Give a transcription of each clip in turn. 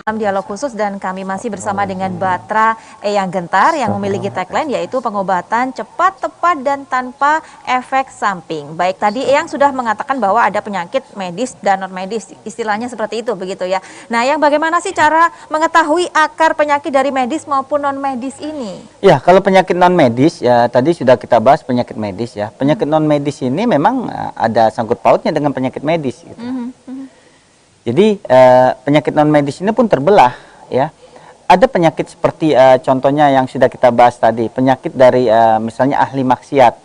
Dalam dialog khusus dan kami masih bersama dengan Batra Eyang Gentar yang memiliki tagline yaitu pengobatan cepat, tepat, dan tanpa efek samping. Baik, tadi Eyang sudah mengatakan bahwa ada penyakit medis dan non-medis, istilahnya seperti itu begitu ya. Nah, yang bagaimana sih cara mengetahui akar penyakit dari medis maupun non-medis ini? Ya, kalau penyakit non-medis ya tadi sudah kita bahas penyakit medis ya. Penyakit non-medis ini memang ada sangkut pautnya dengan penyakit medis gitu. Jadi penyakit non medis ini pun terbelah ya. Ada penyakit seperti contohnya yang sudah kita bahas tadi, penyakit dari misalnya ahli maksiat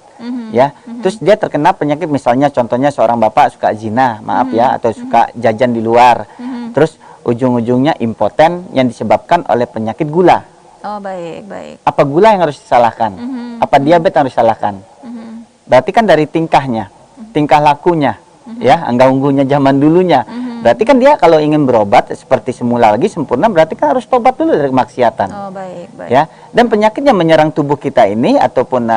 ya. Terus dia terkena penyakit misalnya contohnya seorang bapak suka zina, maaf ya, atau suka jajan di luar. Terus ujung-ujungnya impoten yang disebabkan oleh penyakit gula. Oh, baik. Apa gula yang harus disalahkan? Apa diabetes yang harus disalahkan? Berarti kan dari tingkahnya, tingkah lakunya ya, angga-unggunya zaman dulunya. Berarti kan dia kalau ingin berobat seperti semula lagi sempurna, berarti kan harus tobat dulu dari kemaksiatan. Oh, baik. Ya, dan penyakit yang menyerang tubuh kita ini ataupun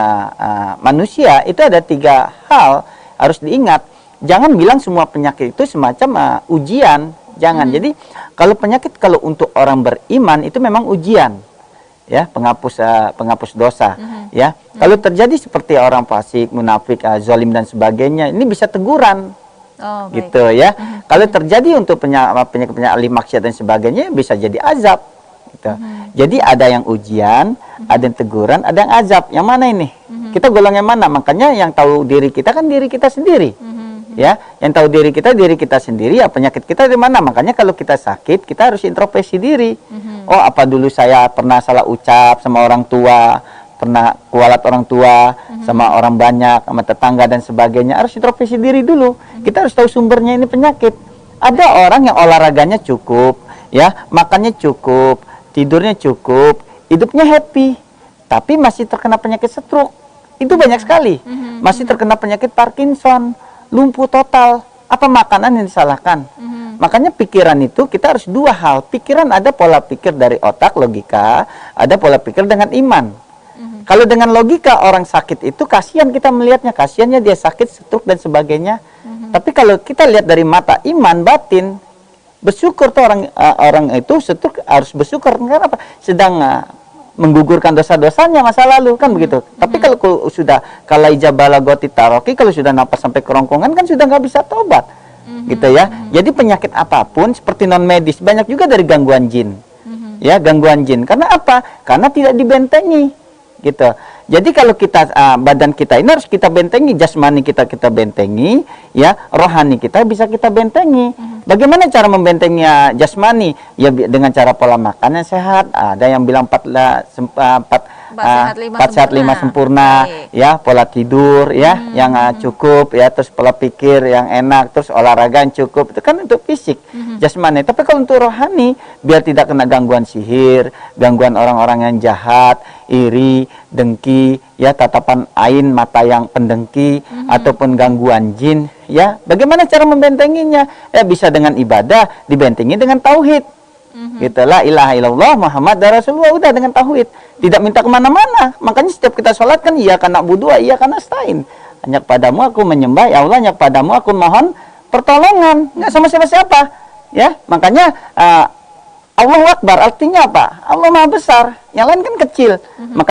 manusia itu ada 3 hal harus diingat. Jangan bilang semua penyakit itu semacam ujian, jangan. Jadi kalau untuk orang beriman itu memang ujian, ya, penghapus dosa, ya. Kalau terjadi seperti orang fasik, munafik, zalim dan sebagainya, ini bisa teguran. Oh, gitu ya. Kalau terjadi untuk penyakit ahli maksiat dan sebagainya bisa jadi azab gitu. Jadi ada yang ujian, ada yang teguran, ada yang azab. Yang mana ini? Kita golong yang mana? Makanya yang tahu diri kita kan diri kita sendiri. Ya, yang tahu diri kita sendiri, ya penyakit kita di mana. Makanya kalau kita sakit, kita harus introspeksi diri. Oh, apa dulu saya pernah salah ucap sama orang tua, pernah kualat orang tua, sama orang banyak, sama tetangga dan sebagainya. Harus introspeksi diri dulu. Kita harus tahu sumbernya ini penyakit. Ada orang yang olahraganya cukup, ya, makannya cukup, tidurnya cukup, hidupnya happy, tapi masih terkena penyakit stroke. Itu banyak sekali. Masih terkena penyakit Parkinson, lumpuh total. Apa makanan yang disalahkan? Makanya pikiran itu kita harus 2 hal. Pikiran ada pola pikir dari otak, logika, ada pola pikir dengan iman. Kalau dengan logika orang sakit itu kasihan kita melihatnya, kasihannya dia sakit, stroke dan sebagainya. Tapi kalau kita lihat dari mata iman batin, bersyukur tuh orang itu stroke harus bersyukur karena apa? Sedang menggugurkan dosa-dosanya masa lalu kan begitu. Tapi kalau sudah kalai jabala goti taroki, kalau sudah napas sampai kerongkongan kan sudah nggak bisa tobat, gitu ya. Jadi penyakit apapun seperti non medis banyak juga dari gangguan jin, ya, gangguan jin. Karena apa? Karena tidak dibentengi. Gitu. Jadi kalau kita badan kita ini harus kita bentengi, jasmani kita bentengi, ya, rohani kita bisa kita bentengi. Bagaimana cara membentengi jasmani? Ya dengan cara pola makan yang sehat. Ada yang bilang 4 sehat 5 sempurna, ya, pola tidur ya yang cukup, ya, terus pola pikir yang enak, terus olahraga yang cukup. Itu kan untuk fisik, jasmani. Tapi kalau untuk rohani, biar tidak kena gangguan sihir, gangguan orang-orang yang jahat, iri, dengki, ya, tatapan ain mata yang pendengki, ataupun gangguan jin, ya. Bagaimana cara membentenginya? Ya bisa dengan ibadah, dibentengi dengan tauhid. Gitu, la ilaha illallah Muhammad Rasulullah, udah dengan tauhid. Tidak minta kemana-mana. Makanya setiap kita sholat kan iya karena budu, iya karena stain. Hanya padamu aku menyembah, ya Allah, hanya padamu aku mohon pertolongan. Nggak sama siapa-siapa, ya. Makanya Allahu Akbar artinya apa? Allah Maha Besar. Yang lain kan kecil. Maka